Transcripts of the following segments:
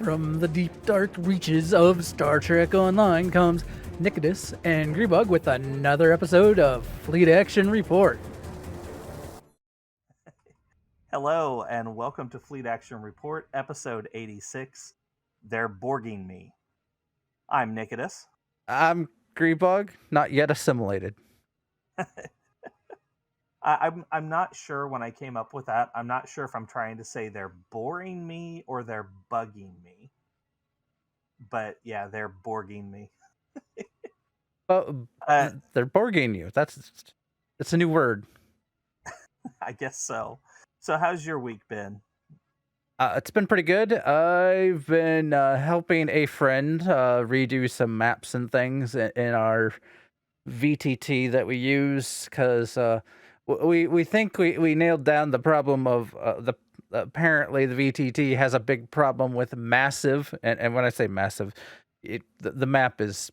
From the deep dark reaches of Star Trek Online comes Nikitas and Greebug with another episode of Fleet Action Report. Hello, and welcome to Fleet Action Report, episode 86. They're Borging me. I'm Nikitas. I'm Greebug, not yet assimilated. I'm not sure when I came up with that. I'm not sure if I'm trying to say they're boring me or they're bugging me. But yeah, they're Borging me. They're Borging you. That's a new word. I guess so. So how's your week been? It's been pretty good. I've been helping a friend redo some maps and things in our VTT that we use because we think we nailed down the problem of apparently the VTT has a big problem with massive, and when I say massive, the map is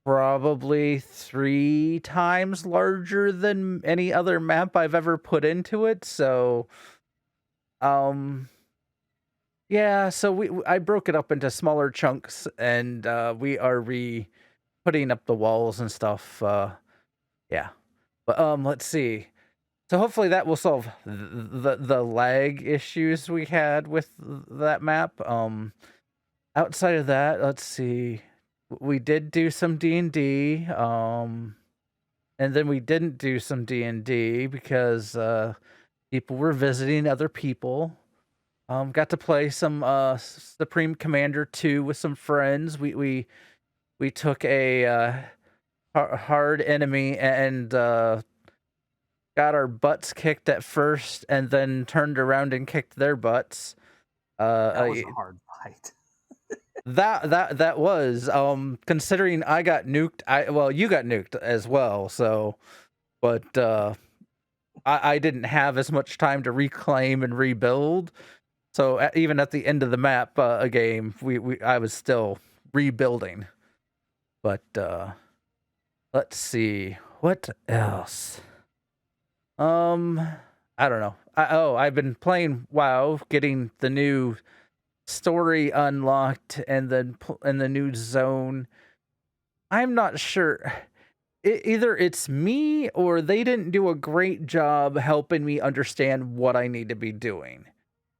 probably 3 times larger than any other map I've ever put into it. So, yeah. So I broke it up into smaller chunks, and we are putting up the walls and stuff. Yeah. But let's see. So hopefully that will solve the lag issues we had with that map. Outside of that, let's see. We did do some D&D, and then we didn't do some D&D because people were visiting other people. Got to play some Supreme Commander 2 with some friends. We took a hard enemy and got our butts kicked at first, and then turned around and kicked their butts. That was a hard fight. That was considering I got nuked. You got nuked as well. So, but I didn't have as much time to reclaim and rebuild. So even at the end of the map game, I was still rebuilding. But let's see what else. I don't know. I've been playing WoW, getting the new story unlocked, and then in the new zone. I'm not sure. Either it's me or they didn't do a great job helping me understand what I need to be doing.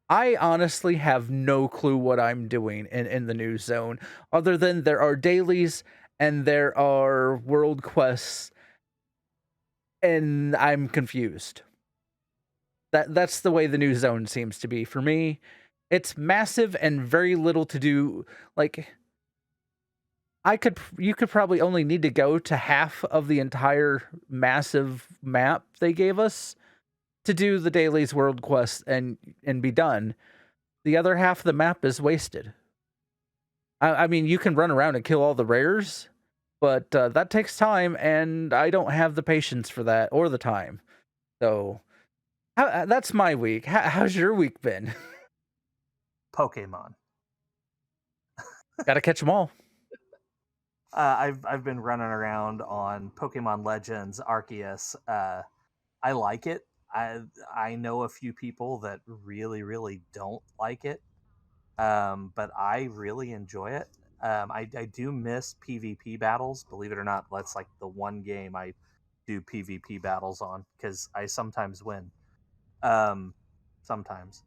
I honestly have no clue what I'm doing in the new zone, other than there are dailies and there are world quests, and I'm confused. That's the way the new zone seems to be for me. It's massive and very little to do. Like, you could probably only need to go to half of the entire massive map they gave us to do the dailies, world quest, and be done. The other half of the map is wasted. I mean, you can run around and kill all the rares, but that takes time, and I don't have the patience for that or the time. So that's my week. How's your week been? Pokemon. Gotta catch them all. I've been running around on Pokemon Legends Arceus. I like it. I know a few people that really don't like it, but I really enjoy it. I do miss PvP battles. Believe it or not, that's like the one game I do PvP battles on because I sometimes win. Sometimes.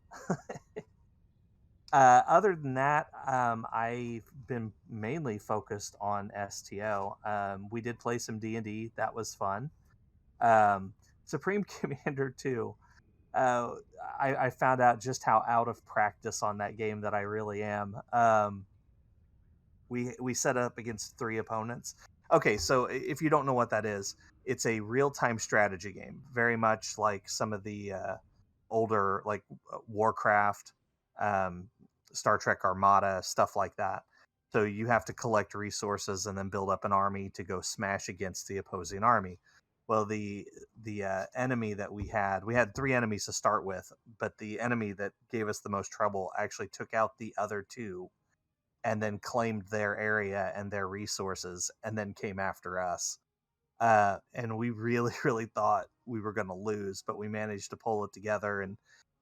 Other than that, I've been mainly focused on STO. We did play some D&D. That was fun. Supreme Commander 2. I found out just how out of practice on that game that I really am. We set up against 3 opponents. Okay, so if you don't know what that is, it's a real-time strategy game, very much like some of the older, like Warcraft, Star Trek Armada, stuff like that. So you have to collect resources and then build up an army to go smash against the opposing army. Well, the enemy that we had 3 enemies to start with, but the enemy that gave us the most trouble actually took out the other 2 and then claimed their area and their resources and then came after us. And we really thought we were going to lose, but we managed to pull it together and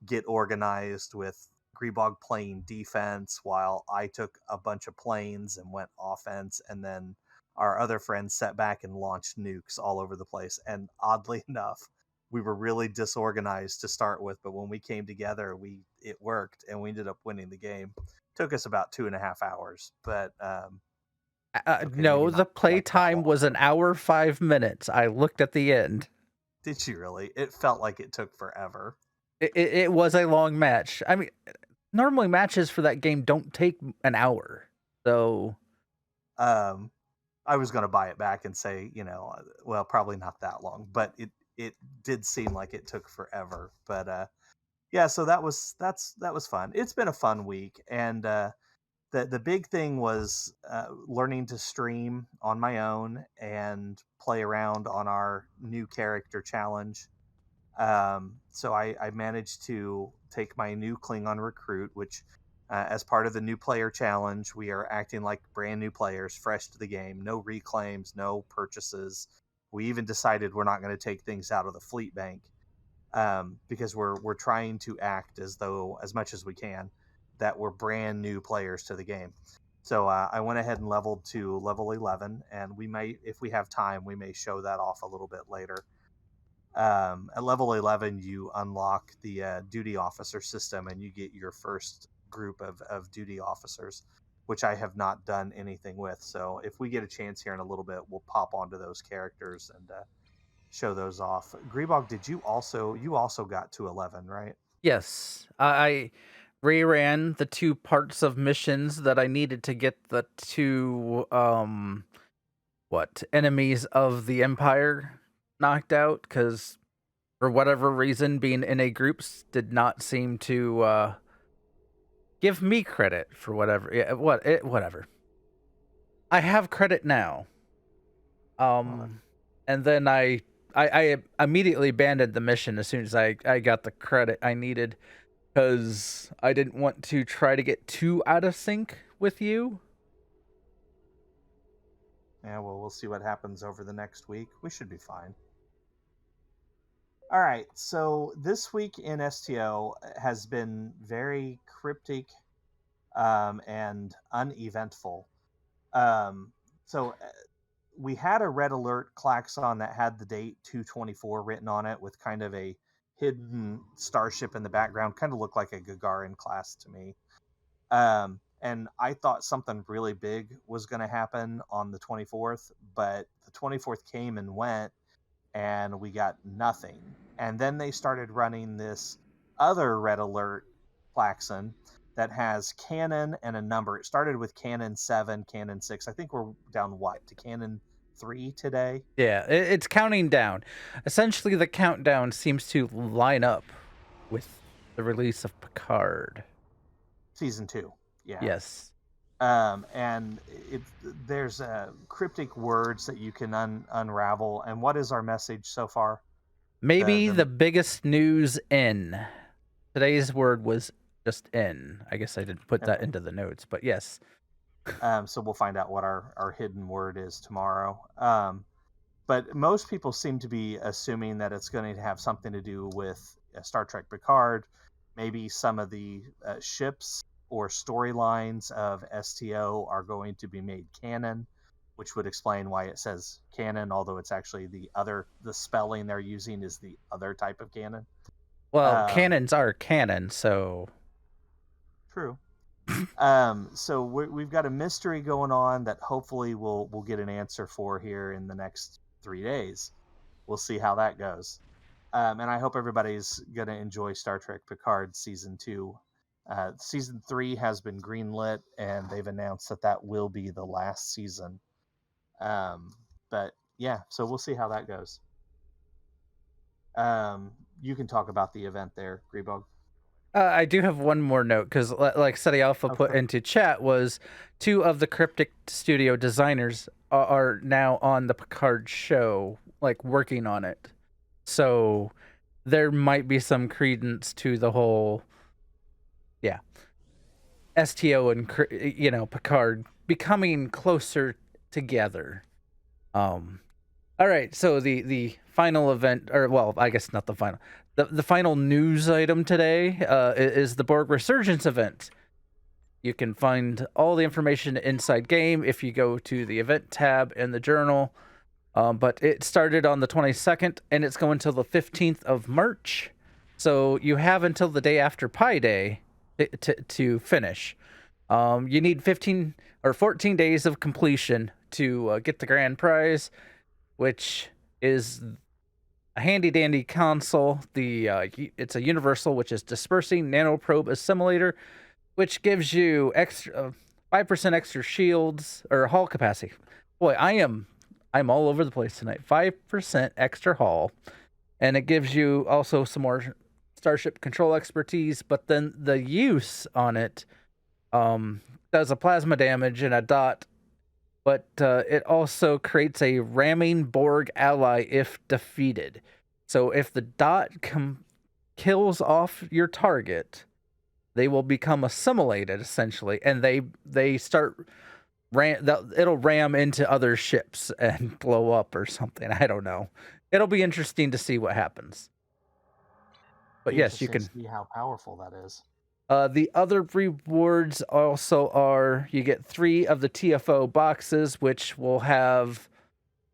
get organized with Greebog playing defense while I took a bunch of planes and went offense, and then our other friends sat back and launched nukes all over the place. And oddly enough, we were really disorganized to start with, but when we came together, it worked, and we ended up winning the game. Took us about 2.5 hours, but okay, maybe No, the not play quite that time long. was an hour 5 minutes. I looked at the end. Did you really? It felt like it took forever. It was a long match. I mean, normally matches for that game don't take an hour. So Um, I was going to buy it back and say, well, probably not that long, but it did seem like it took forever. But yeah, so that was fun. It's been a fun week, and the big thing was learning to stream on my own and play around on our new character challenge. So I managed to take my new Klingon recruit, which, as part of the new player challenge, we are acting like brand new players, fresh to the game. No reclaims, no purchases. We even decided we're not going to take things out of the fleet bank, because we're trying to act as though, as much as we can, that we're brand new players to the game. So I went ahead and leveled to level 11, and we may, if we have time, we may show that off a little bit later. At level 11, you unlock the duty officer system, and you get your first group of duty officers, which I have not done anything with. So if we get a chance here in a little bit, we'll pop onto those characters and show those off. Greebog, you also got to 11, right? yes, I reran the two parts of missions that I needed to get the two enemies of the Empire knocked out, because for whatever reason, being in a groups did not seem to give me credit for whatever. Yeah, whatever. I have credit now. Well, And then I immediately abandoned the mission as soon as I got the credit I needed, because I didn't want to try to get too out of sync with you. yeah, well, we'll see what happens over the next week. We should be fine. All right, so this week in STO has been very cryptic and uneventful. Um, so we had a red alert klaxon that had the date 224 written on it with kind of a hidden starship in the background. Kind of looked like a Gagarin class to me. And I thought something really big was going to happen on the 24th, but the 24th came and went, and we got nothing. And then they started running this other red alert klaxon that has cannon and a number. It started with cannon 7, cannon 6. I think we're down to cannon 3 today? Yeah, it's counting down. Essentially, the countdown seems to line up with the release of Picard. Season 2. Yeah. Yes. And there's cryptic words that you can unravel. And what is our message so far? Maybe the biggest news in. Today's word was just in. I guess I didn't put that Okay. into the notes, but yes. So we'll find out what our hidden word is tomorrow. But most people seem to be assuming that it's going to have something to do with Star Trek Picard, maybe some of the ships or storylines of STO are going to be made canon, which would explain why it says canon, although it's actually the spelling they're using is the other type of canon. Well, Um, cannons are canon, so True. So we've got a mystery going on that hopefully we'll get an answer for here in the next 3 days. We'll see how that goes. And I hope everybody's going to enjoy Star Trek Picard Season 2. Season 3 has been greenlit, and they've announced that will be the last season. But yeah, so we'll see how that goes. You can talk about the event there, Greebog. I do have one more note, because like Seti Alpha put Okay. into chat was two of the Cryptic Studio designers are now on the Picard show, like working on it. So there might be some credence to the whole, yeah, STO and Picard becoming closer together. All right, so the final event, or well, I guess not the final. The final news item today is the Borg Resurgence event. You can find all the information inside game if you go to the event tab in the journal. But it started on the 22nd and it's going till the 15th of March. So you have until the day after Pi Day to finish. You need 15 or 14 days of completion to get the grand prize, which is a handy dandy console. It's a universal, which is dispersing nanoprobe assimilator, which gives you extra 5% extra shields or hull capacity. Boy, I'm all over the place tonight. 5% extra hull, and it gives you also some more starship control expertise. But then the use on it does a plasma damage and a dot, but it also creates a ramming Borg ally if defeated. So if the dot kills off your target, they will become assimilated essentially, and they start it'll ram into other ships and blow up or something. I don't know. It'll be interesting to see what happens. But yes, you can see how powerful that is. The other rewards also are you get 3 of the TFO boxes, which will have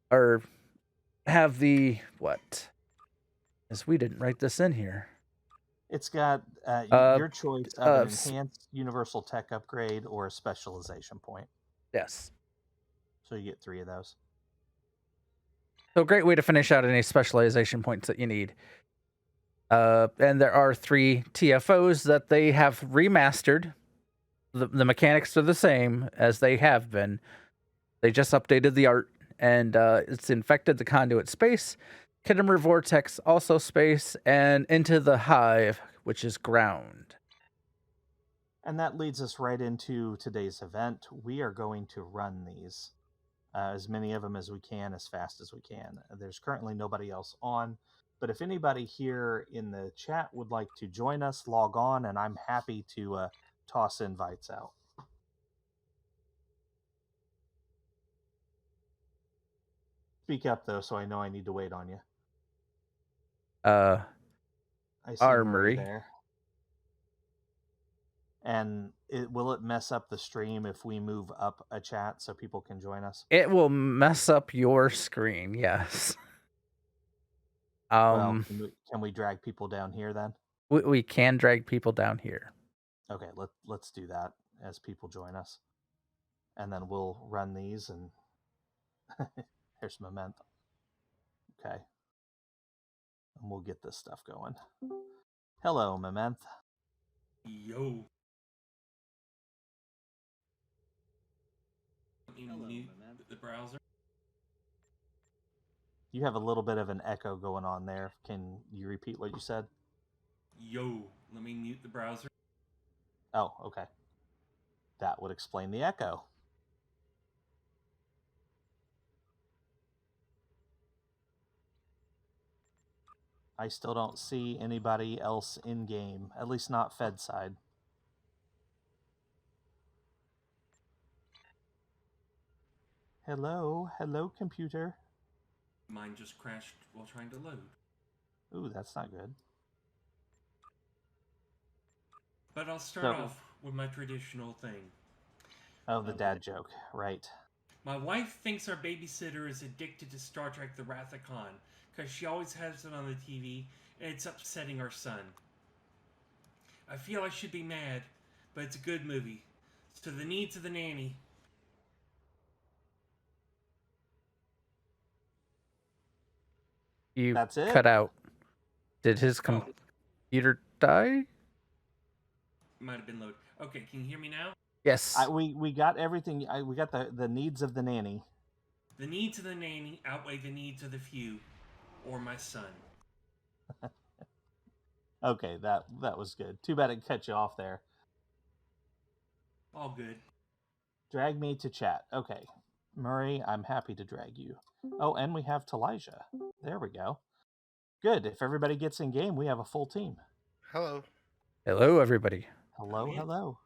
the what? As we didn't write this in here. It's got your choice of an enhanced universal tech upgrade or a specialization point. Yes. So you get 3 of those. So great way to finish out any specialization points that you need. And there are 3 TFOs that they have remastered. The mechanics are the same as they have been. They just updated the art, and it's infected the Conduit space, Khitomer Vortex also space, and into the Hive, which is ground. And that leads us right into today's event. We are going to run these, as many of them as we can, as fast as we can. There's currently nobody else on, but if anybody here in the chat would like to join us, log on, and I'm happy to toss invites out. Speak up, though, so I know I need to wait on you. I see Armory there. And will it mess up the stream if we move up a chat so people can join us? It will mess up your screen, yes. Well, can we drag people down here then? We can drag people down here. Okay, let's do that as people join us. And then we'll run these, and here's Moment. Okay. And we'll get this stuff going. Hello, Moment. Yo. The browser. You have a little bit of an echo going on there. Can you repeat what you said? Yo, let me mute the browser. Oh, okay. That would explain the echo. I still don't see anybody else in game, at least not Fed side. Hello, computer. Mine just crashed while trying to load. Ooh, that's not good. But I'll start off with my traditional thing. Oh, the dad joke, right. My wife thinks our babysitter is addicted to Star Trek The Wrath of Khan, because she always has it on the TV, and it's upsetting our son. I feel I should be mad, but it's a good movie. It's to the needs of the nanny. That's it? Cut out. Did his computer die? Might have been loaded. Okay, can you hear me now? Yes. We got everything. We got the needs of the nanny. The needs of the nanny outweigh the needs of the few, or my son. Okay, that was good. Too bad it cut you off there. All good. Drag me to chat. Okay. Murray, I'm happy to drag you. Oh, and we have Talijah. There we go. Good. If everybody gets in game, we have a full team. Hello. Hello, everybody. Hello.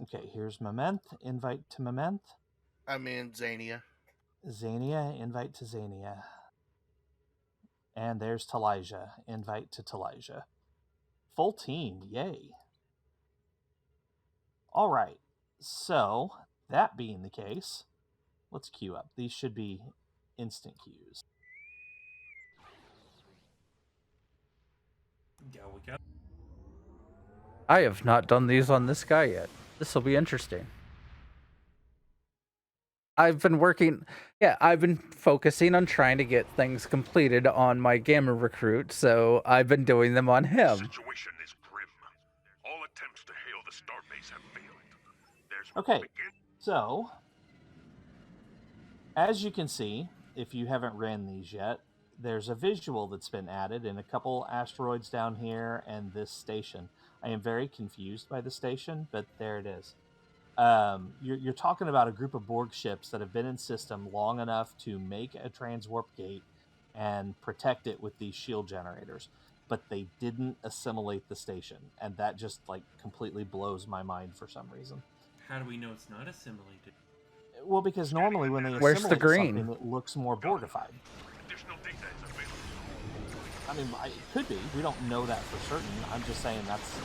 Okay, here's Moment. Invite to Moment. I'm in Zania. Xania, invite to Xania. And there's Talijah. Invite to Talijah. Full team, yay. All right, so that being the case, let's queue up. These should be instant queues. There we go. I have not done these on this guy yet. This will be interesting. I've been focusing on trying to get things completed on my Gamma recruit, so I've been doing them on him. The situation is grim. All attempts to hail the starbase have failed. There's Okay, so as you can see, if you haven't ran these yet, there's a visual that's been added in a couple asteroids down here and this station. I am very confused by the station, but there it is. You're talking about a group of Borg ships that have been in system long enough to make a transwarp gate and protect it with these shield generators, but they didn't assimilate the station, and that just like completely blows my mind for some reason. How do we know it's not assimilated? Well, because normally when they Where's the assimilate green? something, it looks more Borgified. additional data is available. I mean, it could be. We don't know that for certain. I'm just saying that's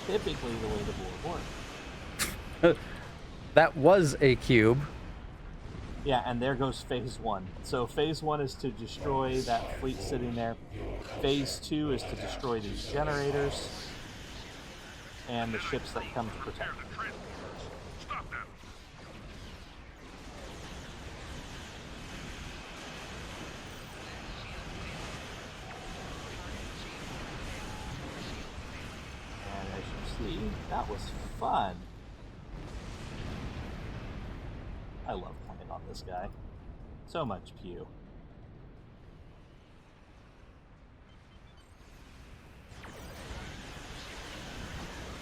typically the way the Borg work. That was a cube. Yeah, and there goes phase 1. So phase 1 is to destroy that fleet sitting there. Phase 2 is to destroy these generators and the ships that come to protect. Stop them. And as you see, that was fun. I love playing on this guy. So much pew.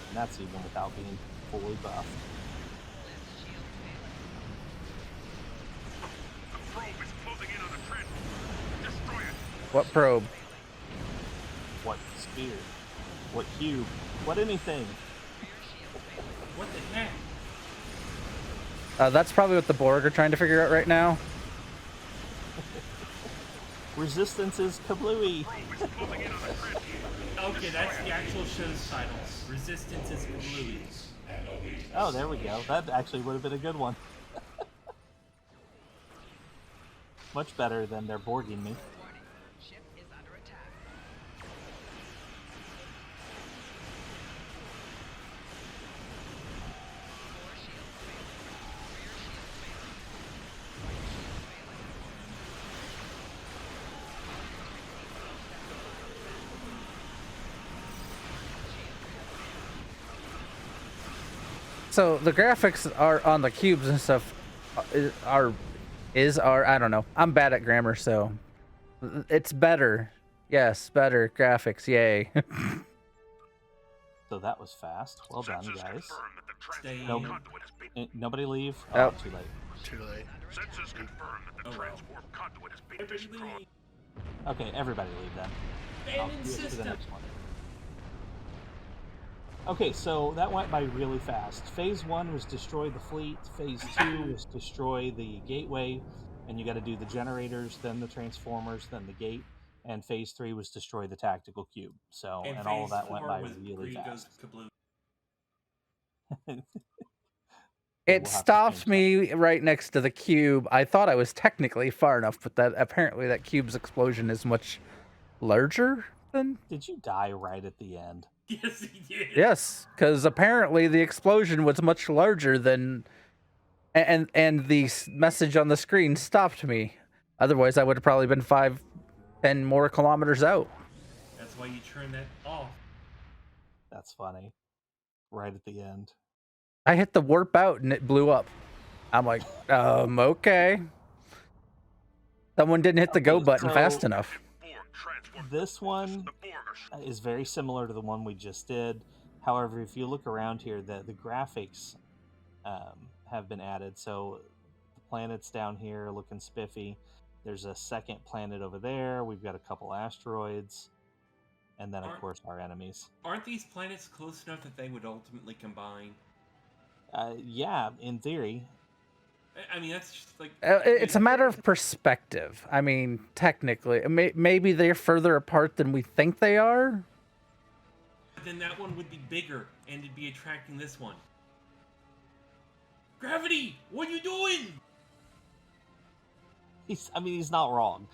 And that's even without being fully buffed. The probe is closing in on the transport. Destroy it. What probe? What sphere? What cube? What anything? What the heck? That's probably what the Borg are trying to figure out right now. Resistance is kablooey. Probe is closing in on the transport. Okay, that's the actual show's title. Resistance is blue. Oh, there we go. That actually would have been a good one. Much better than they're Borging me. Ship is under attack. Core shield failing. Rear shield failing. Right shield failing. So the graphics are on the cubes and stuff are I don't know. I'm bad at grammar, so it's better. Yes, better graphics. Yay. So that was fast. Well done, Sensors guys. confirm that the Stay transport in. conduit has been. Nobody leave? Oh. Too late. Too late. Sensors confirm that the Oh, well. transport conduit has been destroyed. Everybody Okay, everybody leave then. I'll abandon do it to the system. next one. Okay, so that went by really fast. Phase 1 was destroy the fleet. Phase 2 was destroy the gateway, and you got to do the generators, then the transformers, then the gate. And phase 3 was destroy the tactical cube. So, and all of phase that went 4 by was really green fast. goes kablooey. Yeah, It we'll have to stopped change me right next to the cube. I thought I was technically far enough, but that apparently that cube's explosion is much larger than. Did you die right at the end? Yes, he did. Yes, because apparently the explosion was much larger than, and the message on the screen stopped me. Otherwise, I would have probably been 5-10 more kilometers out. That's why you turn that off. That's funny. Right at the end. I hit the warp out and it blew up. I'm like, okay. Someone didn't hit the go Okay, button so- fast enough. Borg transport. This one The Borg are is very similar to the one we just did. However, if you look around here, the graphics have been added. So the planets down here looking spiffy. There's a second planet over there. We've got a couple asteroids. And then, of Aren't- course, our enemies. Aren't these planets close enough that they would ultimately combine? Yeah, in theory. I mean, that's just like It's a matter of perspective. I mean, technically, maybe they're further apart than we think they are. Then that one would be bigger, and it'd be attracting this one. Gravity, what are you doing? He's not wrong.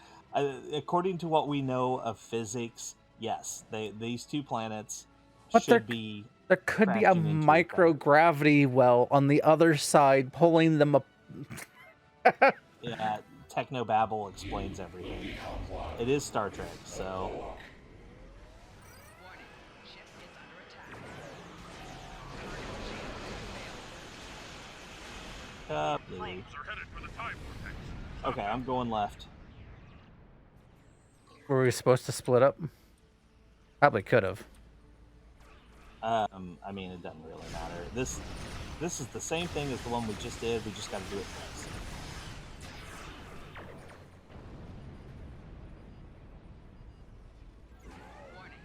According to what we know of physics, yes, these two planets But should be. There could be a crashing into each other. microgravity well on the other side, pulling them up. Yeah, Technobabble explains everything. It is Star Trek, so. Warning. Ship is under attack. Really. Are headed for the time vortex. Okay, I'm going left. Were we supposed to split up? Probably could have. I mean, it doesn't really matter. This is the same thing as the one we just did. We just got to do it twice. Warning.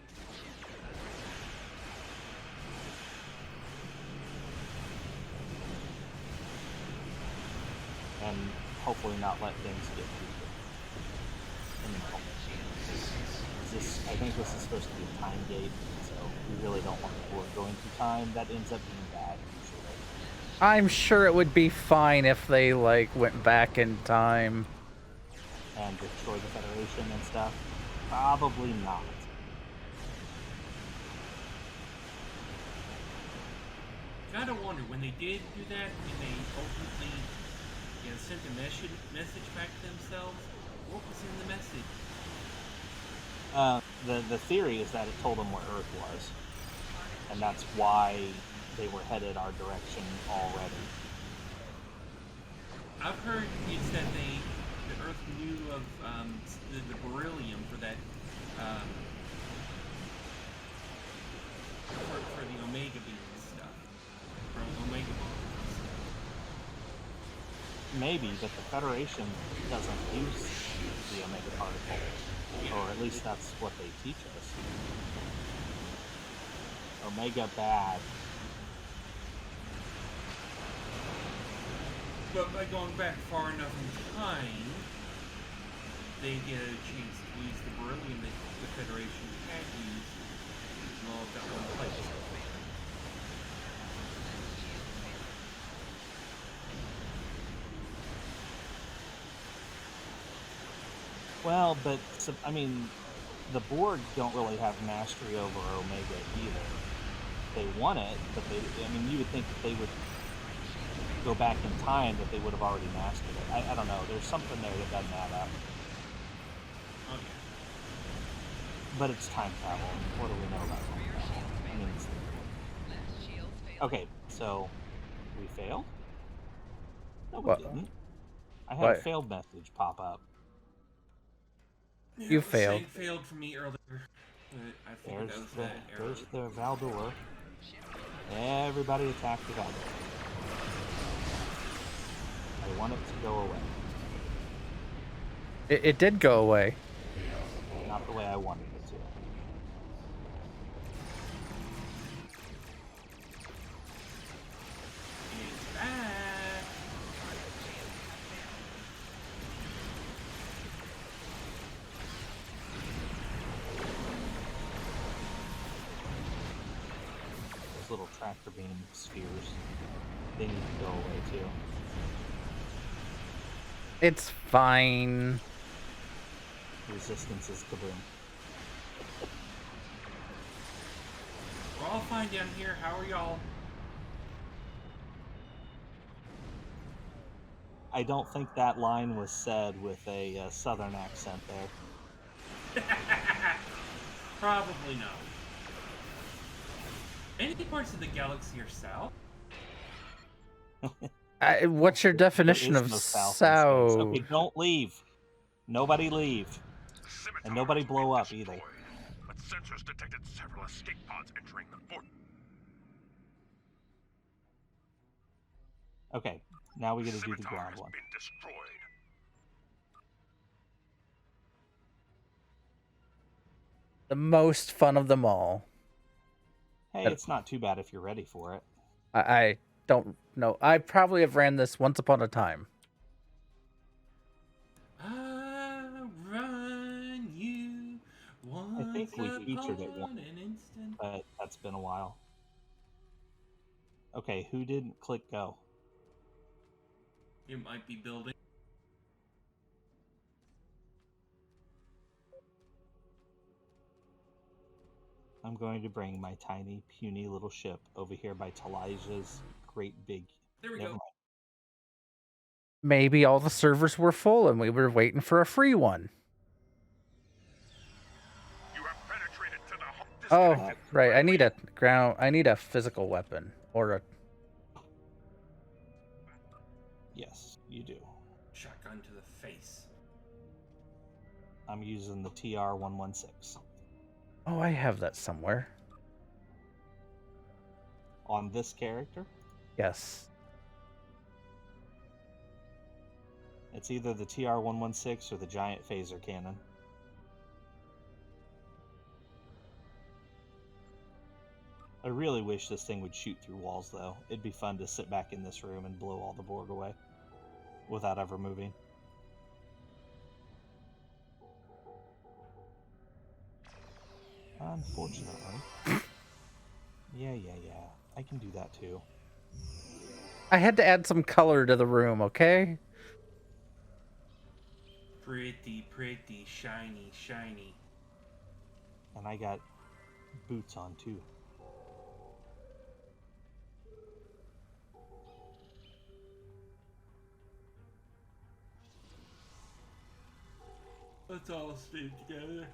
And hopefully not let things get through. I think this is supposed to be a time gate, so we really don't want the board going through time. That ends up being bad usually. I'm sure it would be fine if they went back in time. And destroy the Federation and stuff. Probably not. Gotta wonder, when they did do that, when they ultimately sent a message back to themselves, what was in the message? The theory is that it told them where Earth was, and that's why they were headed our direction already. I've heard it's that the Earth knew of the beryllium for that for the Omega beam stuff, from Omega bombs. Maybe, but the Federation doesn't use the Omega particle, or at least that's what they teach us. Omega bad. But by going back far enough in time, they get a chance to use the beryllium that the Federation had used in all of that one place. Well, but I mean, the Borg don't really have mastery over Omega either. They want it, but you would think that they would go back in time, that they would have already mastered it. I don't know. There's something there that doesn't add up. Oh yeah. But it's time travel. What do we know about time travel? I mean, it's Left shield failed. okay, so we failed? No, we What? didn't. I had What? a failed message pop up. You failed. It failed for me earlier. I figured that was There's that error. the Valdor. Everybody attack the Valdor. I want it to go away. It did go away. Not the way I wanted it to. It's back. Those little tractor beam spheres, they need to go away too. It's fine. Resistance is kaboom. We're all fine down here. How are y'all? I don't think that line was said with a southern accent there. Probably not. Any parts of the galaxy are south? What's your definition There is of no south in space. south? Okay, don't leave. Nobody leave. Scimitar And nobody has blow been up either. destroyed, but sensors detected several escape pods entering the fort. Okay, now we gotta do the Scimitar ground has one. been destroyed. The most fun of them all. Hey, it's not too bad if you're ready for it. I don't know. I probably have ran this once upon a time. I run you once I think we featured it upon once, an instant. but that's been a while. Okay, who didn't click go? It might be building. I'm going to bring my tiny, puny little ship over here by Talijah's great big. There we Never go. mind. Maybe all the servers were full and we were waiting for a free one. You have penetrated to the heart. Oh, Disconnected. right. I need a physical weapon or a. Yes, you do. Shotgun to the face. I'm using the TR-116. Oh, I have that somewhere. On this character, Yes. it's either the TR-116 or the giant phaser cannon. I really wish this thing would shoot through walls, though. It'd be fun to sit back in this room and blow all the Borg away without ever moving. Unfortunately. Yeah. I can do that too. I had to add some color to the room, okay? Pretty, shiny. And I got boots on too. Let's all stay together.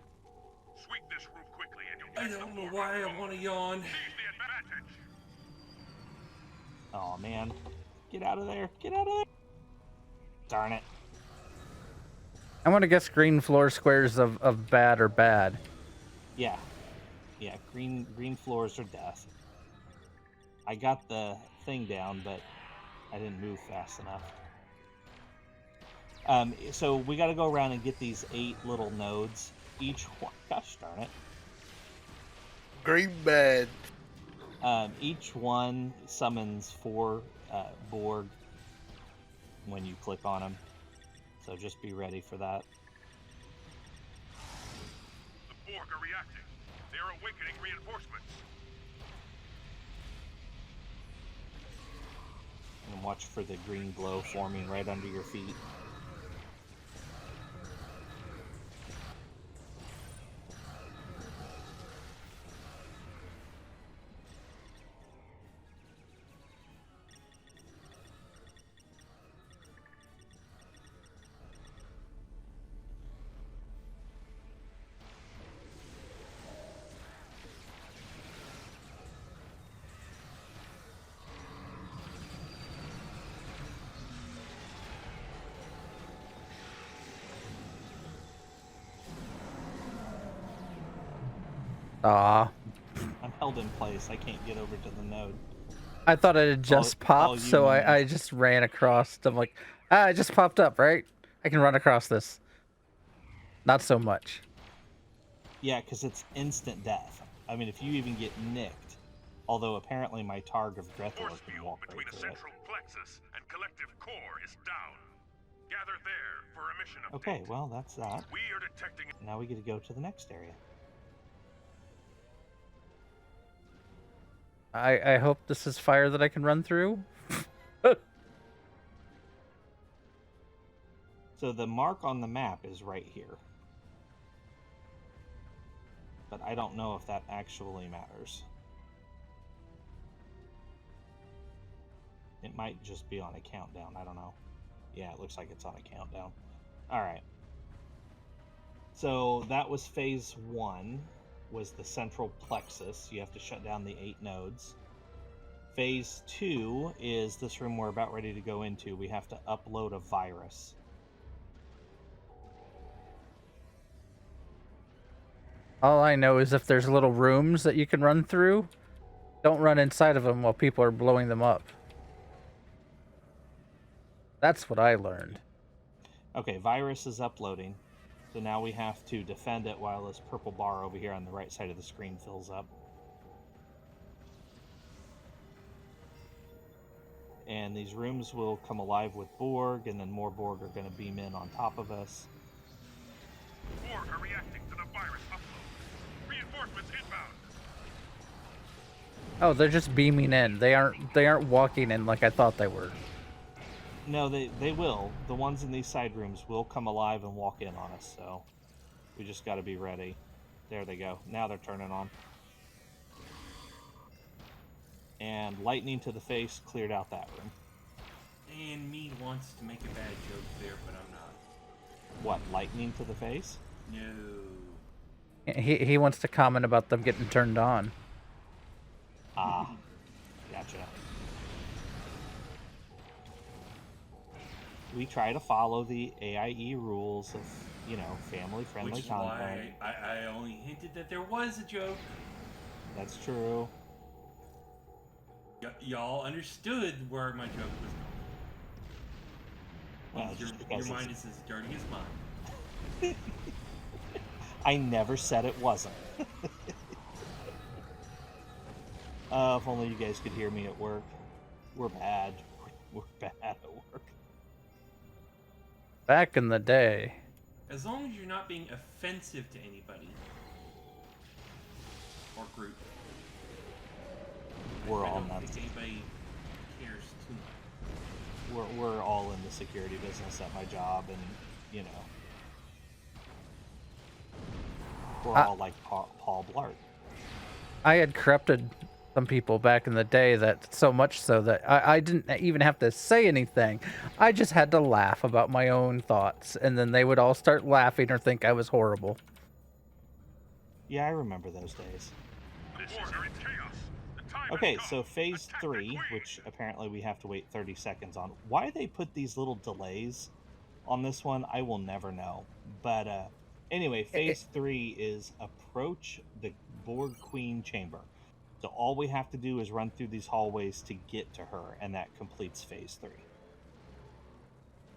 Sweep this room quickly and you'll I get don't some know more why I control. want to yawn. Seize the advantage. Oh man. Get out of there. Get out of there. Darn it. I want to guess green floor squares of bad or bad. Yeah. Yeah, green floors are death. I got the thing down, but I didn't move fast enough. So we got to go around and get these 8 little nodes. Each one, gosh darn it. Green bed. Each one summons 4 Borg when you click on them. So just be ready for that. The Borg are reacting. They are awakening reinforcements. And watch for the green glow forming right under your feet. Aw. I'm held in place. I can't get over to the node. I thought it had just all popped, you so moments. I just ran across. I'm like, it just popped up, right? I can run across this. Not so much. Yeah, because it's instant death. I mean, if you even get nicked, although apparently my Targ of Drethor Force can field walk between right the through it. central plexus and collective core is down. Gather there for a mission update. Okay, well, that's that. We are detecting. Now we get to go to the next area. I hope this is fire that I can run through. So the mark on the map is right here. But I don't know if that actually matters. It might just be on a countdown. I don't know. Yeah, it looks like it's on a countdown. Alright. So that was phase 1, was the central plexus. You have to shut down the 8 nodes. Phase 2 is this room we're about ready to go into. We have to upload a virus. All I know is if there's little rooms that you can run through, don't run inside of them while people are blowing them up. That's what I learned. Okay, virus is uploading. So now we have to defend it while this purple bar over here on the right side of the screen fills up. And these rooms will come alive with Borg, and then more Borg are going to beam in on top of us. Borg are reacting to the virus upload. Reinforcements inbound. Oh, they're just beaming in. They aren't walking in like I thought they were. No, they will. The ones in these side rooms will come alive and walk in on us, so we just got to be ready. There they go. Now they're turning on. And lightning to the face cleared out that room. And me wants to make a bad joke there, but I'm not. What, lightning to the face? No. He wants to comment about them getting turned on. Ah, gotcha. We try to follow the AIE rules of, family-friendly Which is content. why I only hinted that there was a joke. That's true. Y'all understood where my joke was going. Well, just Your because mind is as dirty as mine. I never said it wasn't. If only you guys could hear me at work. We're bad. We're bad at work. Back in the day. As long as you're not being offensive to anybody or group. We're I all don't nuts. think anybody cares too much. We're all in the security business at my job, and we're all like Paul Blart. I had corrupted some people back in the day, that so much so that I didn't even have to say anything. I just had to laugh about my own thoughts, and then they would all start laughing or think I was horrible. Yeah, I remember those days. Borg are in chaos. The time has Okay, come. so phase Attack the 3, queen. which apparently we have to wait 30 seconds on. Why they put these little delays on this one, I will never know. But anyway, phase 3 is approach the Borg Queen chamber. So all we have to do is run through these hallways to get to her, and that completes phase 3.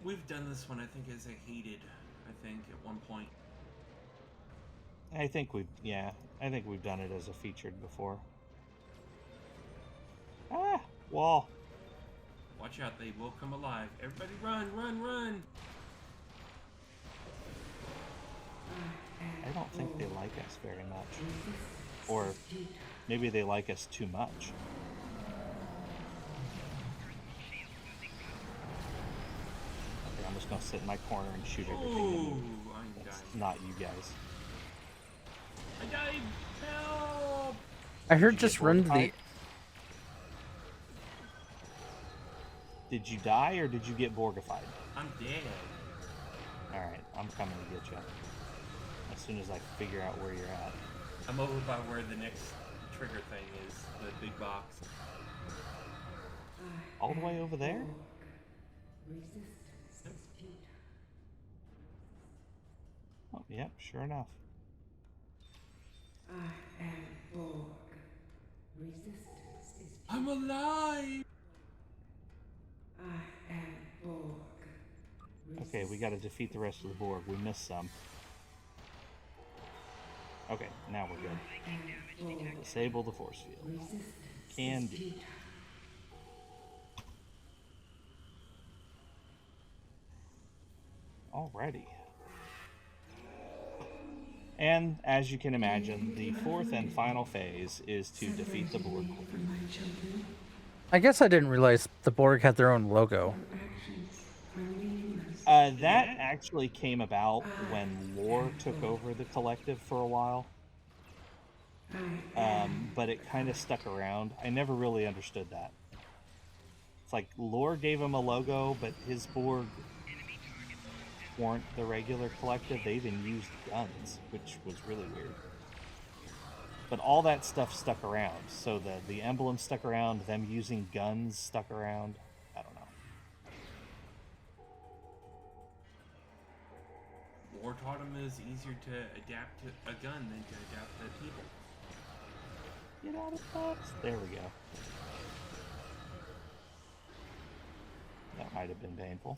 We've done this one, I think, as a hated, at one point. I think we've done it as a featured before. Ah, wall. Watch out, they will come alive. Everybody run, run, run! I don't think they like us very much. Or maybe they like us too much. Okay, I'm just gonna sit in my corner and shoot everything that Ooh, moves. I'm That's dying. not you guys. I died! Help! I heard you just get run to Borgified? the... Did you die or did you get Borgified? I'm dead. Alright, I'm coming to get you. As soon as I figure out where you're at. I'm over by where the next trigger thing is, the big box. All the way over there? Oh, yep, sure enough. I'm alive! Okay, we gotta defeat the rest of the Borg. We missed some. Okay, now we're good. Disable the force field. Can do. Alrighty. And as you can imagine, the fourth and final phase is to defeat the Borg. I guess I didn't realize the Borg had their own logo. That actually came about when Lore took over the collective for a while. But it kind of stuck around. I never really understood that. It's like Lore gave him a logo, but his Borg weren't the regular collective. They even used guns, which was really weird. But all that stuff stuck around. So the emblem stuck around, them using guns stuck around. I don't know. War taught him it was easier to adapt to a gun than to adapt to people. Get out of the box. There we go. That might have been painful.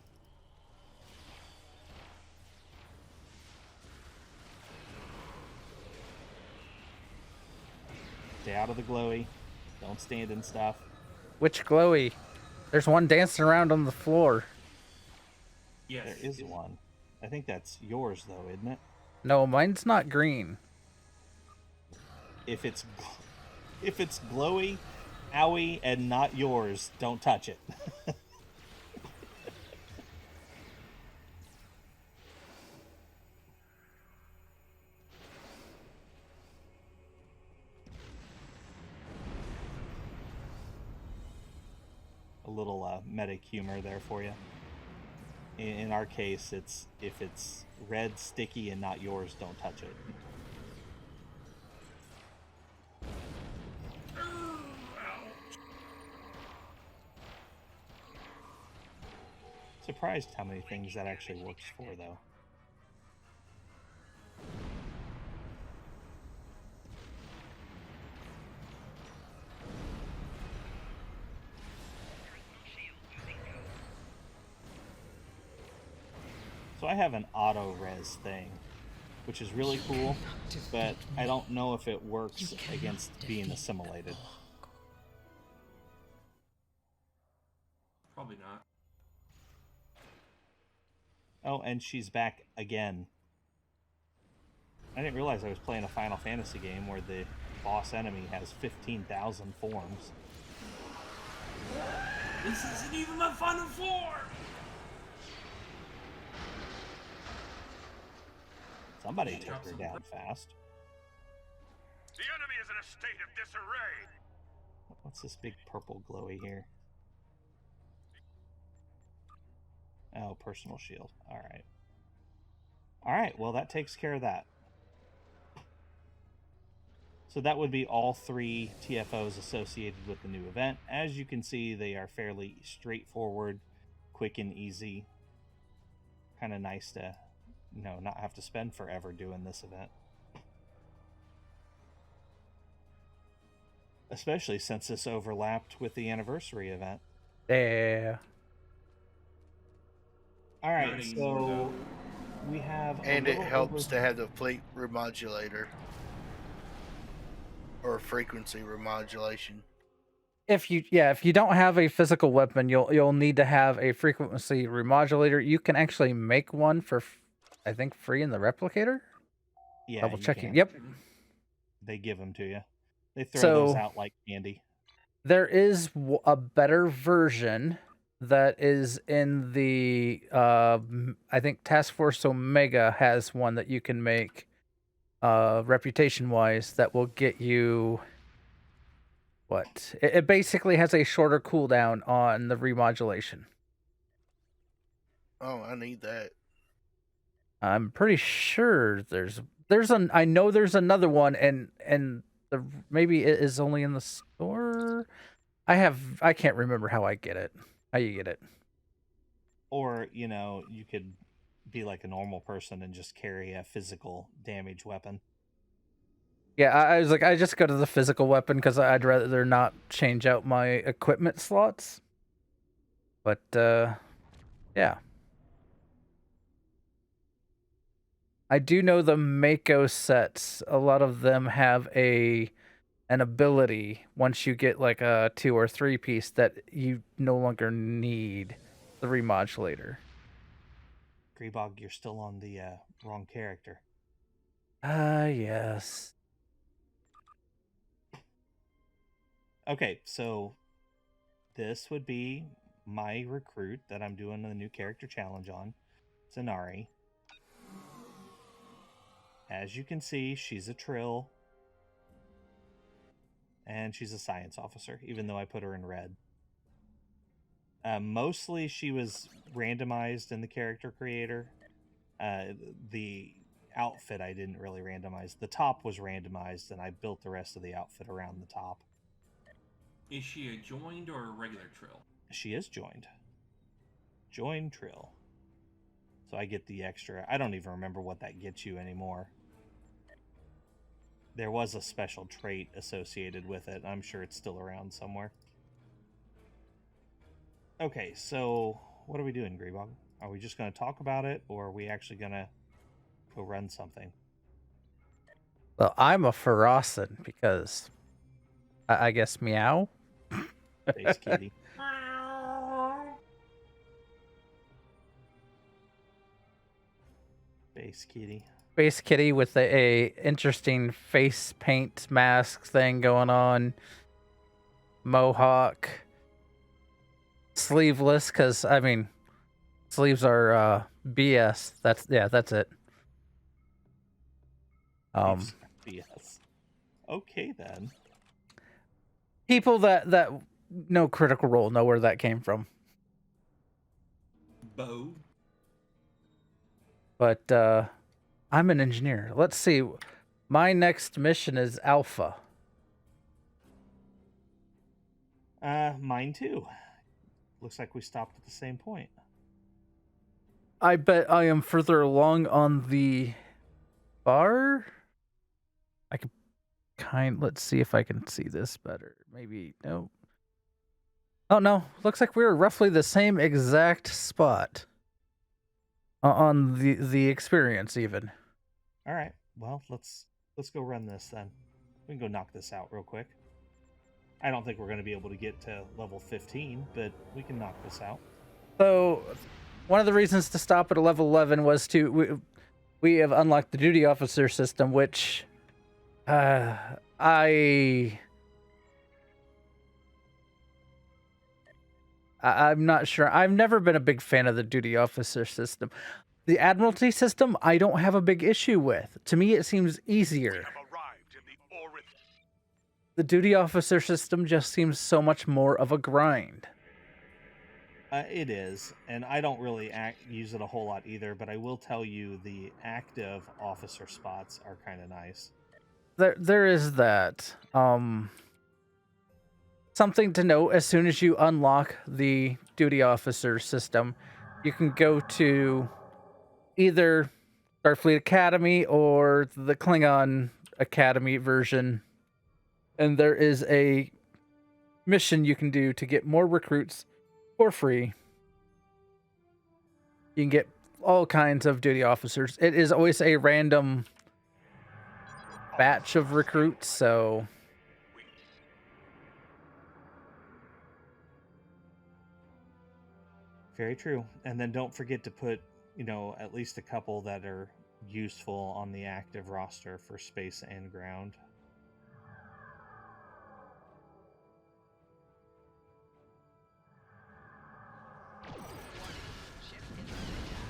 Stay out of the glowy. Don't stand in stuff. Which glowy? There's one dancing around on the floor. Yes. There is one. I think that's yours, though, isn't it? No, mine's not green. If it's glowy, owie, and not yours, don't touch it. A little medic humor there for you. In our case, it's if it's red, sticky, and not yours, don't touch it. Surprised how many things that actually works for, though. So I have an auto res thing, which is really cool, but I don't know if it works against being assimilated. Probably not. Oh, and she's back again. I didn't realize I was playing a Final Fantasy game where the boss enemy has 15,000 forms. This isn't even my final form! Somebody took her down fast. The enemy is in a state of disarray. What's this big purple glowy here? Oh, personal shield. Alright. Alright, well that takes care of that. So that would be all 3 TFOs associated with the new event. As you can see, they are fairly straightforward, quick and easy. Kind of nice to, not have to spend forever doing this event. Especially since this overlapped with the anniversary event. Yeah. All right, Not so anymore, we have, And it helps to have the fleet remodulator or frequency remodulation. If you don't have a physical weapon, you'll need to have a frequency remodulator. You can actually make one for, I think, free in the replicator. Yeah, Double you checking. can. Yep. They give them to you. They throw those So- out like candy. There is a better version that is in the I think Task Force Omega has one that you can make reputation wise that will get you what it basically has a shorter cooldown on the remodulation. Oh, I need that. I'm pretty sure I know there's another one and maybe it is only in the store. I can't remember how you get it. Or, you could be like a normal person and just carry a physical damage weapon. Yeah, I was like, I just go to the physical weapon because I'd rather not change out my equipment slots. But, yeah. I do know the Mako sets, a lot of them have an ability once you get like a 2 or 3 piece that you no longer need the remodulator. Greebog, you're still on the wrong character. Yes. Okay, so this would be my recruit that I'm doing the new character challenge on, Zanari. As you can see, she's a Trill. And she's a science officer, even though I put her in red. Mostly she was randomized in the character creator. The outfit I didn't really randomize. The top was randomized, and I built the rest of the outfit around the top. Is she a joined or a regular Trill? She is joined. Join Trill. So I get the extra. I don't even remember what that gets you anymore. There was a special trait associated with it. I'm sure it's still around somewhere. Okay, so what are we doing, Greebog? Are we just going to talk about it, or are we actually going to go run something? Well, I'm a Ferocin because I guess meow. Face kitty. Space Kitty. Space Kitty with a interesting face paint mask thing going on. Mohawk. Sleeveless, because, I mean, sleeves are BS. That's it. Yes. Okay, then. People that know Critical Role know where that came from. Bo. But I'm an engineer. Let's see. My next mission is Alpha. Mine too. Looks like we stopped at the same point. I bet I am further along on the bar. I could let's see if I can see this better. Maybe no. Oh no, looks like we're roughly the same exact spot on the experience even. All right. Well, let's go run this then. We can go knock this out real quick. I don't think we're going to be able to get to level 15, but we can knock this out. So, one of the reasons to stop at a level 11 was we have unlocked the duty officer system, which I'm not sure. I've never been a big fan of the duty officer system. The Admiralty system, I don't have a big issue with. To me, it seems easier. We have arrived in the Orith. The duty officer system just seems so much more of a grind. It is, and I don't really use it a whole lot either, but I will tell you the active officer spots are kind of nice. There is that. Something to note, as soon as you unlock the duty officer system, you can go to either Starfleet Academy or the Klingon Academy version, and there is a mission you can do to get more recruits for free. You can get all kinds of duty officers. It is always a random batch of recruits, so Very true. And then don't forget to put, at least a couple that are useful on the active roster for space and ground. Ship is under attack.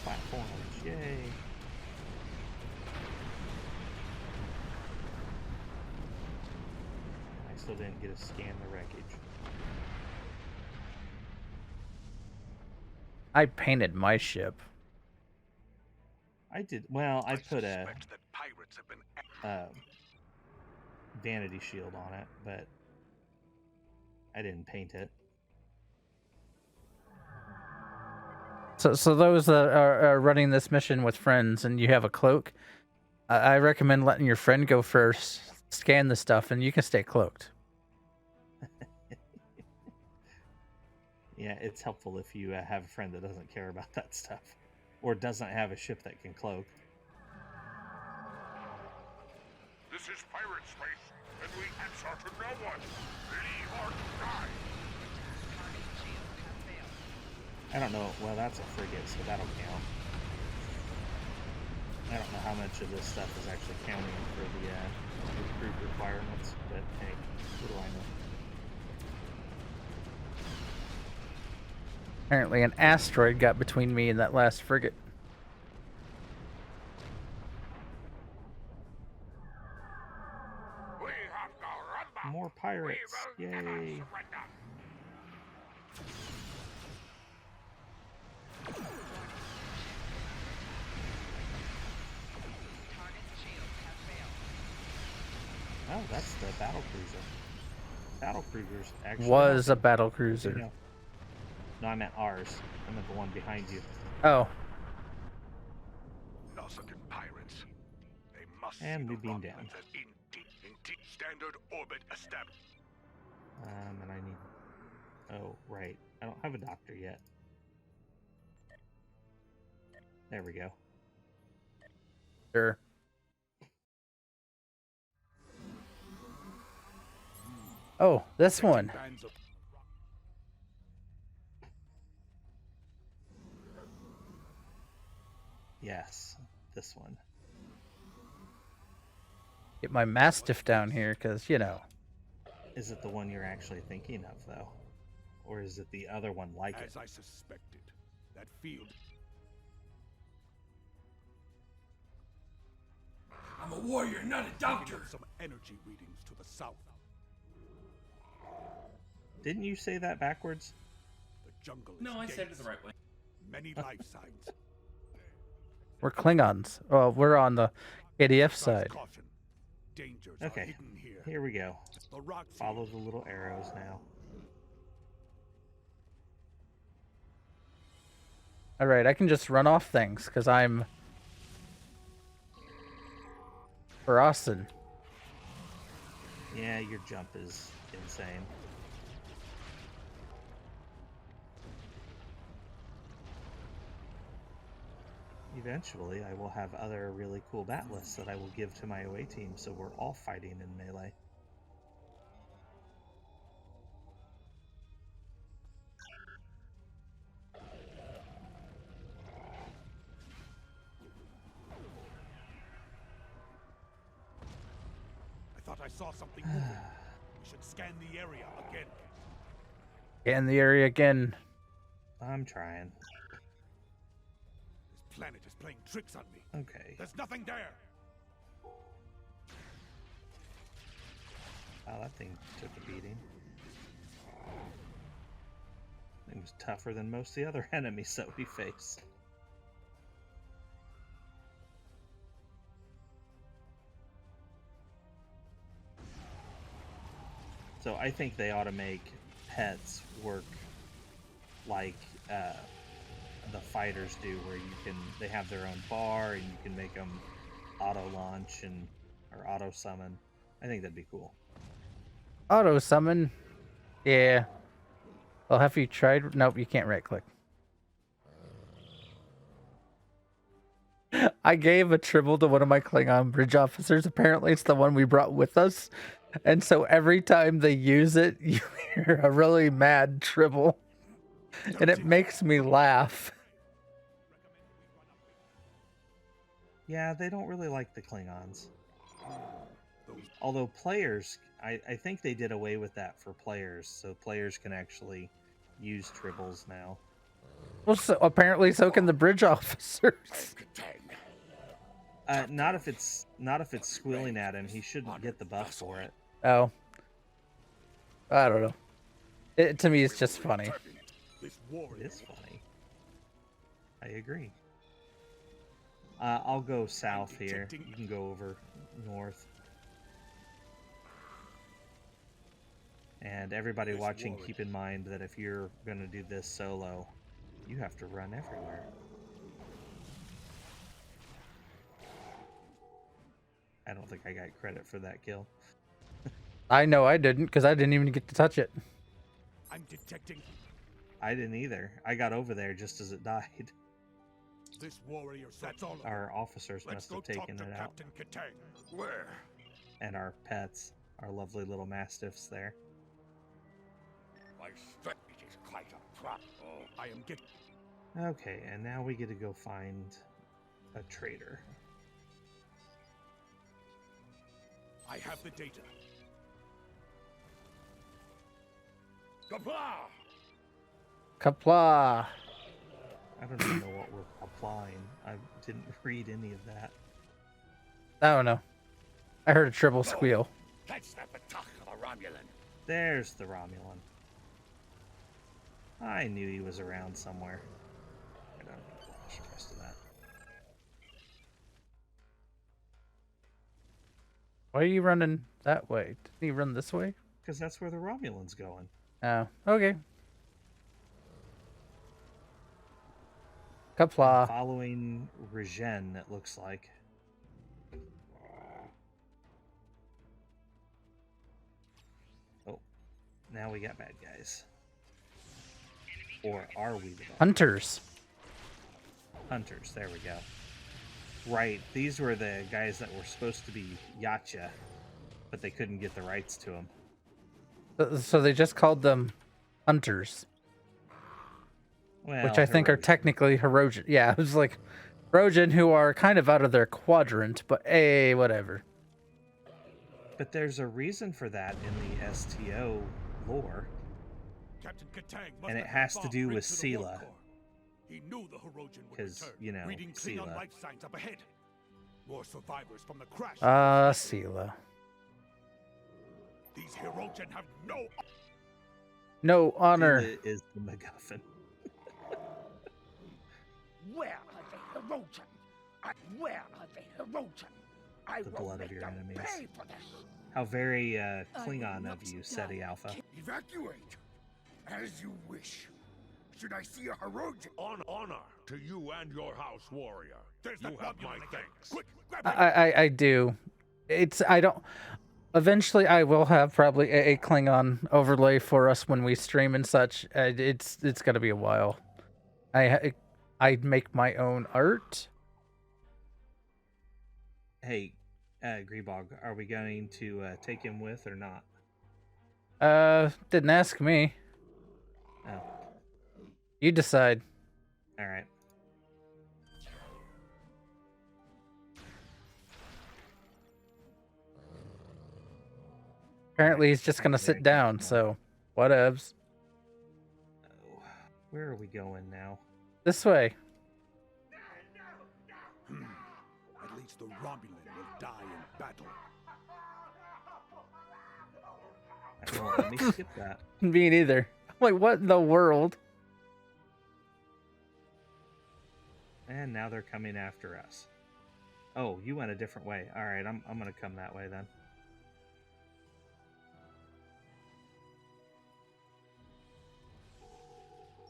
Platforms, yay. I still didn't get to scan the wreckage. I painted my ship. I did, well, I put a suspect that pirates have been vanity shield on it, but I didn't paint it. So those that are running this mission with friends and you have a cloak, I recommend letting your friend go first, scan the stuff, and you can stay cloaked. Yeah, it's helpful if you have a friend that doesn't care about that stuff, or doesn't have a ship that can cloak. This is pirate space, and we answer to no one. Leave or die. Target shields have failed. I don't know. Well, that's a frigate, so that'll count. I don't know how much of this stuff is actually counting for the recruit requirements, but hey, what do I know? Apparently an asteroid got between me and that last frigate. We have to run back. More pirates! We will never Yay! surrender. Target shields have failed. Oh, that's the battle cruiser. Battle cruisers actually Was a awesome. battle You cruiser. know. No, I meant ours. I meant the one behind you. Oh, Nausicaan pirates. They must And see we the beam Romulans down. as in deep standard orbit established. And I need. Oh, right. I don't have a doctor yet. There we go. sure. Oh, this one. Bands of Yes, this one. Get my Mastiff down here, because, you know. Is it the one you're actually thinking of, though? Or is it the other one like it? as I suspected. That field. I'm a warrior, not a Picking doctor. up some energy readings to the south. Didn't you say that backwards? The jungle is No, I said it dense. the right way. Many life signs. We're Klingons. Oh, we're on the KDF Exercise side. caution. Dangers are Okay, hidden here. here we go. The rock Follow field. the little arrows now. All right, I can just run off things, because I'm for Austin. Yeah, your jump is insane. Eventually, I will have other really cool bat lists that I will give to my away team, so we're all fighting in melee. I thought I saw something moving. We should scan the area again. Get in the area again. I'm trying. This planet is playing tricks on me. Okay. There's nothing there. Wow, that thing took a beating. It was tougher than most of the other enemies that we faced. So I think they ought to make pets work like the fighters do, where they have their own bar and you can make them auto launch or auto summon. I think that'd be cool. Auto summon. Yeah. Well, have you tried? Nope, you can't right click. I gave a tribble to one of my Klingon bridge officers. Apparently, it's the one we brought with us. And so every time they use it, you hear a really mad tribble. And it makes me laugh. Yeah, they don't really like the Klingons. Although players, I think they did away with that for players, so players can actually use tribbles now. Well, so apparently so can the bridge officers. Not if it's squealing at him. He shouldn't get the buff for it. Oh. I don't know. To me, it's just funny. This It warrior. is funny. I agree. I'll go south here. You can go over north. And everybody This watching, warrior. keep in mind that if you're going to do this solo, you have to run everywhere. I don't think I got credit for that kill. I know I didn't, because I didn't even get to touch it. I'm detecting I didn't either. I got over there just as it died. this warrior. That's all. Our officers Let's must go have talk taken to it out. Captain Kitang. Where? And our pets, our lovely little mastiffs there. I suspect it is quite a trap. Oh, I am getting. Okay, and now we get to go find a trader. I have the data. Kapla! Kapla. I don't even know what we're applying. I didn't read any of that. I don't know. I heard a triple squeal. Catch that Batach of a Romulan. There's the Romulan. I knew he was around somewhere. I don't know the rest of that. Why are you running that way? Didn't you run this way? Because that's where the Romulan's going. Oh, okay. I'm Kapla. following Regen, it looks like. Oh, now we got bad guys. Or are we the bad Hunters. hunters? There we go. Right, these were the guys that were supposed to be Yacha, but they couldn't get the rights to them. So they just called them hunters, Well, which I think are Herosian. technically Herosian. Yeah, it was like Herosian, who are kind of out of their quadrant, but hey, whatever. But there's a reason for that in the STO lore. Captain Katang must And it have has to bomb do rigged with to the Sela. warp core. He knew the Herosian would 'Cause, return. you know, Reading Klingon Sela. life signs up ahead. More survivors from the crash. Sela. These Herosian have no. No honor. Sela is the MacGuffin. Where are the Herosian? Where are the Herosian? I The will blood of make your them enemies. pay for this. How very Klingon of you, SETI Alpha. Evacuate, as you wish. Should I see a Herosian? On honor to you and your house, warrior. There's you have my thanks. Quick, grab him. I do. I don't. Eventually, I will have probably a Klingon overlay for us when we stream and such. It's gonna be a while. I'd make my own art. Hey, Greebog, are we going to take him with or not? Didn't ask me. Oh, You decide. all right. Apparently, he's just gonna sit down. So, whatevs. Oh, where are we going now? This way. At least the Romulan will die in battle. It won't let me skip that. Me neither. I'm like, what in the world? And now they're coming after us. Oh, you went a different way. All right, I'm gonna come that way then.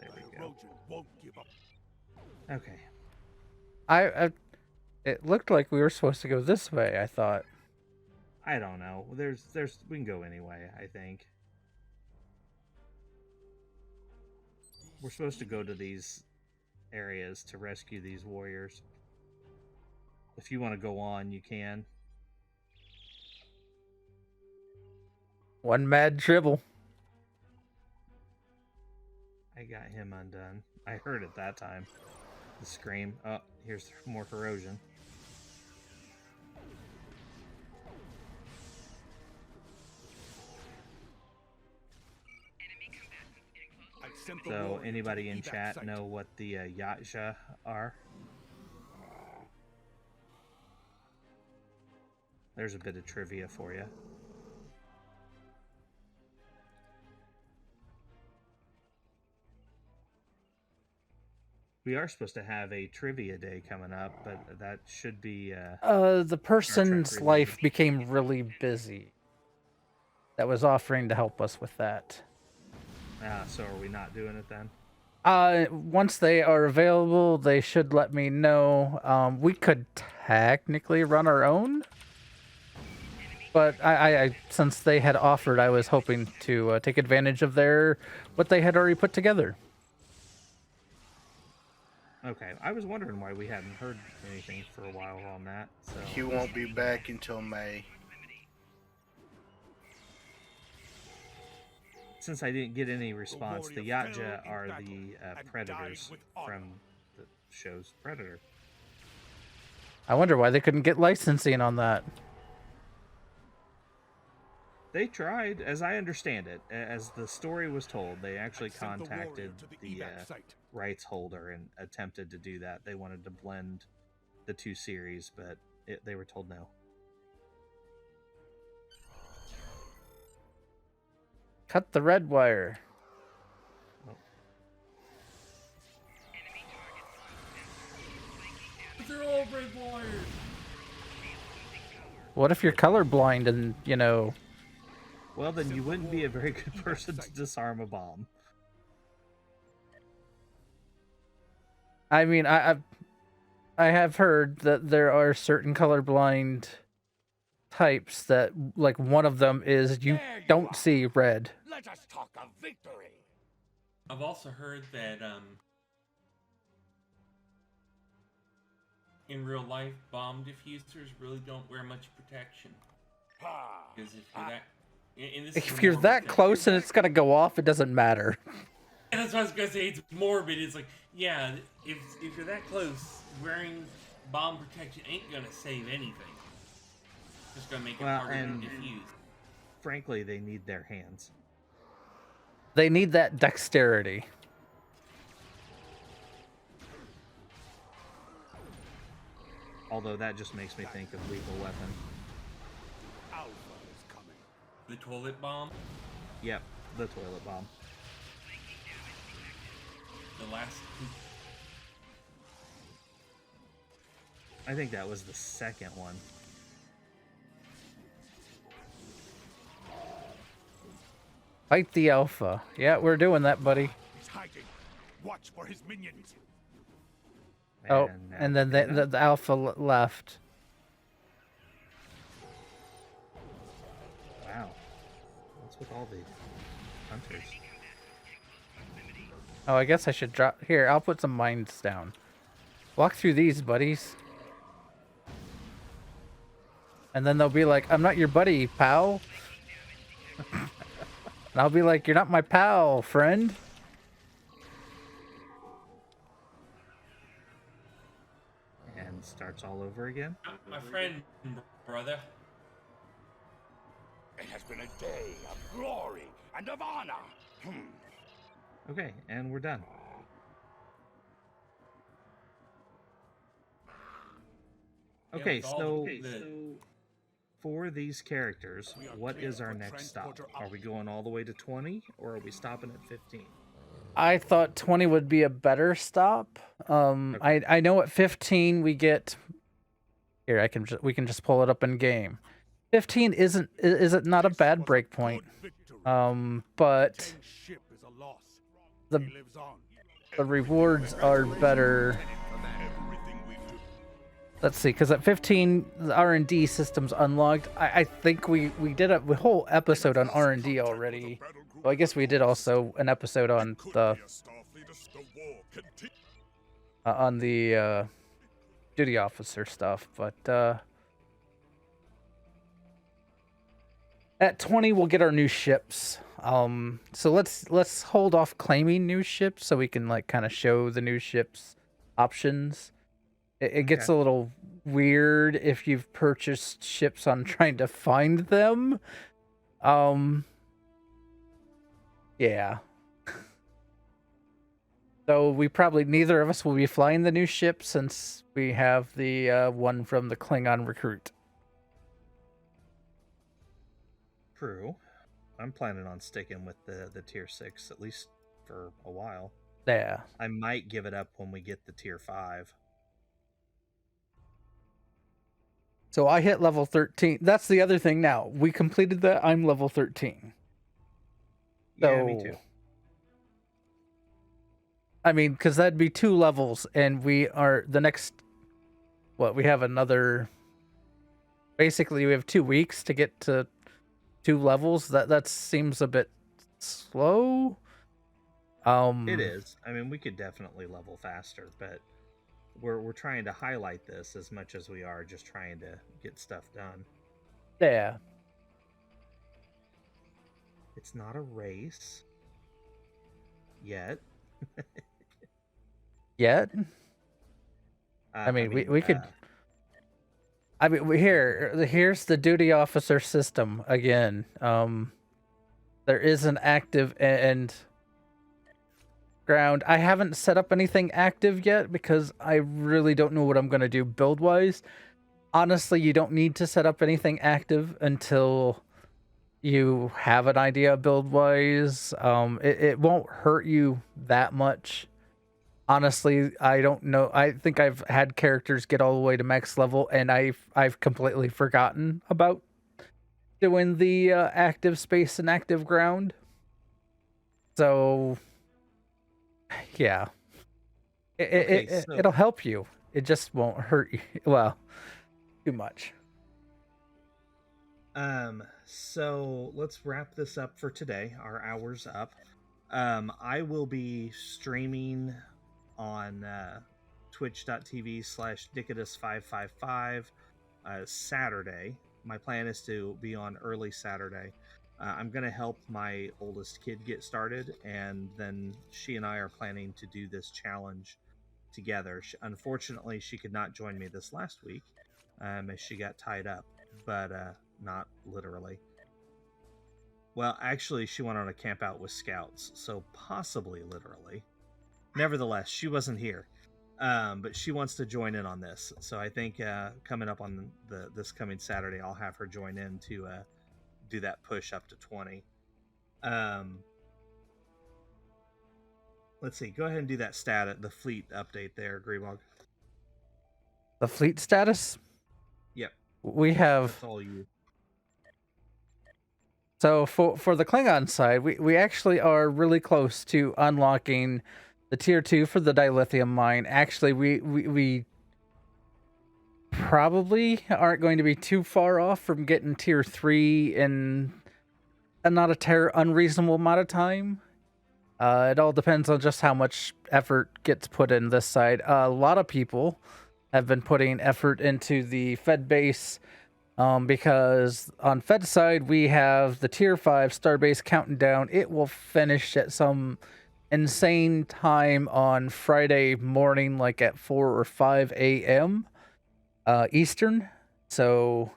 There The we go. Herosian won't give up. Okay. It looked like we were supposed to go this way. I thought. I don't know. We can go anyway, I think. We're supposed to go to these areas to rescue these warriors. If you want to go on, you can. One mad dribble. I got him undone. I heard it that time. The scream. Oh, here's more corrosion. I sent the So, warrior to anybody the in evac chat site. know what the Yatsha are? There's a bit of trivia for you. We are supposed to have a trivia day coming up, but that should be The person's related. life became really busy. That was offering to help us with that. so are we not doing it then? Once they are available, they should let me know. We could technically run our own, but I since they had offered, I was hoping to take advantage of what they had already put together. Okay, I was wondering why we hadn't heard anything for a while on that. So He won't be back until May. since I didn't get any response, the warrior Yatsha fell in are battle the and predators died with honor. from the show's Predator. I wonder why they couldn't get licensing on that. They tried, as I understand it, as the story was told. They actually I sent the warrior contacted to the the evac site. rights holder and attempted to do that. They wanted to blend the two series, but they were told no. Cut the red wire. They're all red wires. What if you're colorblind and, Well, then you wouldn't be a very good person to disarm a bomb. I mean, I have heard that there are certain colorblind types that, like, one of them is you There you don't are. see red. Let us talk of victory. I've also heard that in real life, bomb diffusers really don't wear much protection. Ha! Because if you're that And this is If you're morbid that thing. close and it's gonna go off, it doesn't matter. And that's what I was gonna say. It's morbid. It's like, yeah, if you're that close, wearing bomb protection ain't gonna save anything. Just gonna make it Well, harder to and- defuse. Frankly, they need their hands. They need that dexterity. Although that just makes me think of Lethal Weapon. Alpha is coming. The toilet bomb, Yep, the toilet bomb. the last. I think that was the second one. Fight the alpha. Yeah, we're doing that, buddy. He's hiding. Watch for his minions. Oh, now and then Dana. the alpha left. Wow. What's with all the hunters? Oh, I guess I should drop... Here, I'll put some mines down. Walk through these, buddies. And then they'll be like, I'm not your buddy, pal. And I'll be like, you're not my pal, friend. And starts all over again. My friend, brother. It has been a day of glory and of honor. Okay, and we're done. Yeah, Okay, with all so the- for these characters, We are what clear is our for next stop? transporter Are we going all the way to 20, or are we stopping at 15? I thought 20 would be a better stop. I know at 15 we get... Here, we can just pull it up in game. 15 isn't not a bad break point. But Ship is a loss. the He lives on. the rewards are better. Everything we do. Let's see, because at 15 the R&D system's unlocked. I think we did a whole episode on R&D already. Well, I guess we did also an episode on the duty officer stuff, but at 20 we'll get our new ships. So let's hold off claiming new ships so we can like kind of show the new ships options. It gets Okay. a little weird if you've purchased ships on trying to find them. Yeah. So we probably, neither of us will be flying the new ship since we have the one from the Klingon recruit. True. I'm planning on sticking with the tier 6, at least for a while. Yeah. I might give it up when we get the tier 5. So I hit level 13. That's the other thing now. We completed that. I'm level 13. Yeah, me So- too. I mean, because that'd be 2 levels, and we are the next. What, we have another. Basically, we have 2 weeks to get to 2 levels. That seems a bit slow. It is. I mean, we could definitely level faster, but we're trying to highlight this as much as we are just trying to get stuff done. Yeah. It's not a race yet. Yet. I mean, we could. I mean, here's the duty officer system again. There is an active and ground. I haven't set up anything active yet because I really don't know what I'm going to do build wise. Honestly, you don't need to set up anything active until you have an idea build wise. It won't hurt you that much. Honestly, I don't know. I think I've had characters get all the way to max level, and I've completely forgotten about doing the active space and active ground. So, yeah, it'll help you. It just won't hurt you. Well, too much. So let's wrap this up for today. Our hour's up. I will be streaming on twitch.tv/Dicadus555 Saturday. My plan is to be on early Saturday. I'm going to help my oldest kid get started, and then she and I are planning to do this challenge together. Unfortunately, she could not join me this last week as she got tied up, but not literally. Well, actually, she went on a camp out with scouts, so possibly literally. Nevertheless, she wasn't here, but she wants to join in on this. So I think coming up on this coming Saturday, I'll have her join in to do that push up to 20. Let's see. Go ahead and do that the fleet update there, Greebog. The fleet status? Yep. We have. That's all you. So for the Klingon side, we actually are really close to unlocking the tier 2 for the dilithium mine. Actually, we probably aren't going to be too far off from getting tier 3 in not a unreasonable amount of time. It all depends on just how much effort gets put in this side. A lot of people have been putting effort into the Fed base, because on Fed side, we have the tier 5 starbase counting down. It will finish at some insane time on Friday morning, like at 4 or 5 a.m. Eastern. So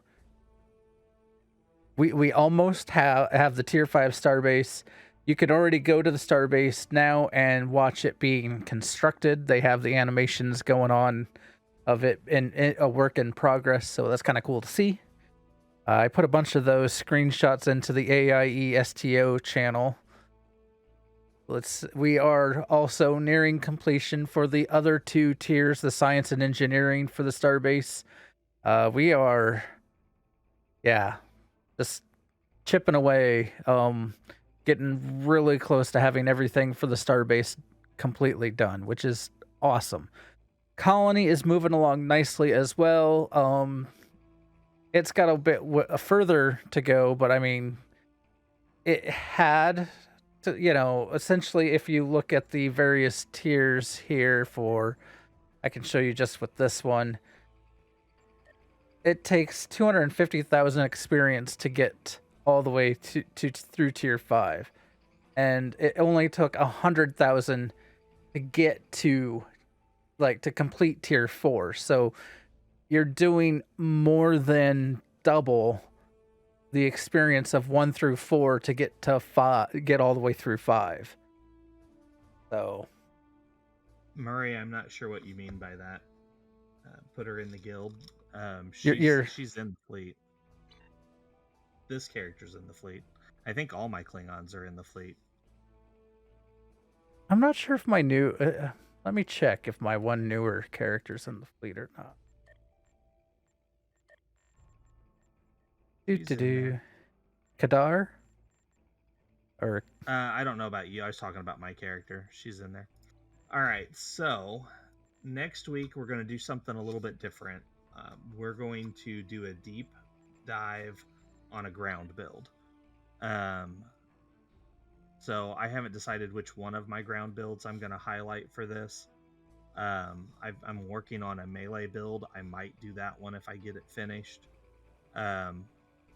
we almost have the tier 5 starbase. You can already go to the starbase now and watch it being constructed. They have the animations going on of it in a work in progress, so that's kind of cool to see. I put a bunch of those screenshots into the AIE STO channel. We are also nearing completion for the other 2 tiers, the science and engineering for the starbase. We are, just chipping away, getting really close to having everything for the starbase completely done, which is awesome. Colony is moving along nicely as well. It's got a bit further to go, but I mean, it had to, essentially, if you look at the various tiers here I can show you just with this one. It takes 250,000 experience to get all the way through tier 5, and it only took 100,000 to get to complete tier 4. So you're doing more than double the experience of 1 through 4 to get to 5, get all the way through 5. So, Murray, I'm not sure what you mean by that. Put her in the guild. She's in the fleet. This character's in the fleet. I think all my Klingons are in the fleet. I'm not sure if my new. Let me check if my one newer character's in the fleet or not. Kadar? Or I don't know about you. I was talking about my character. She's in there. All right. So next week we're going to do something a little bit different. We're going to do a deep dive on a ground build. So I haven't decided which one of my ground builds I'm going to highlight for this. I'm working on a melee build. I might do that one if I get it finished.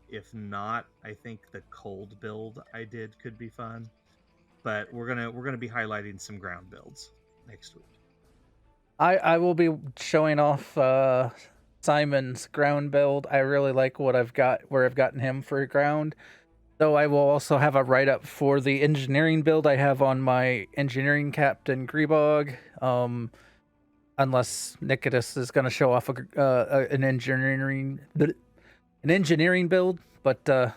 If not, I think the cold build I did could be fun. But we're gonna be highlighting some ground builds next week. I will be showing off Simon's ground build. I really like where I've gotten him for ground. Though I will also have a write-up for the engineering build I have on my engineering captain Greebog. Unless Nikitas is going to show off an engineering build, but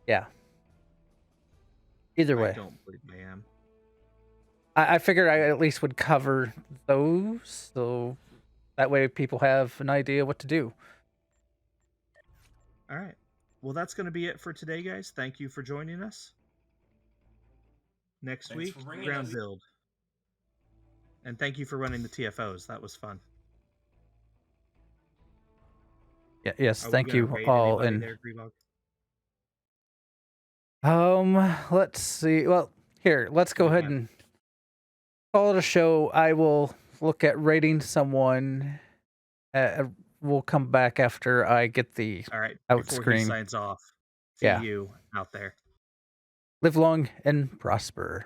yeah. Either way, I don't believe I am. I figured I at least would cover those, so that way people have an idea what to do. All right. Well, that's going to be it for today, guys. Thank you for joining us. Next week, ground build. And thank you for running the TFOs. That was fun. Yeah, yes, thank you all. And there, let's see. Well, here, let's go ahead and call it a show. I will look at rating someone. We'll come back after I get the all right out before screen. He signs off. to Yeah. you out there. Live long and prosper.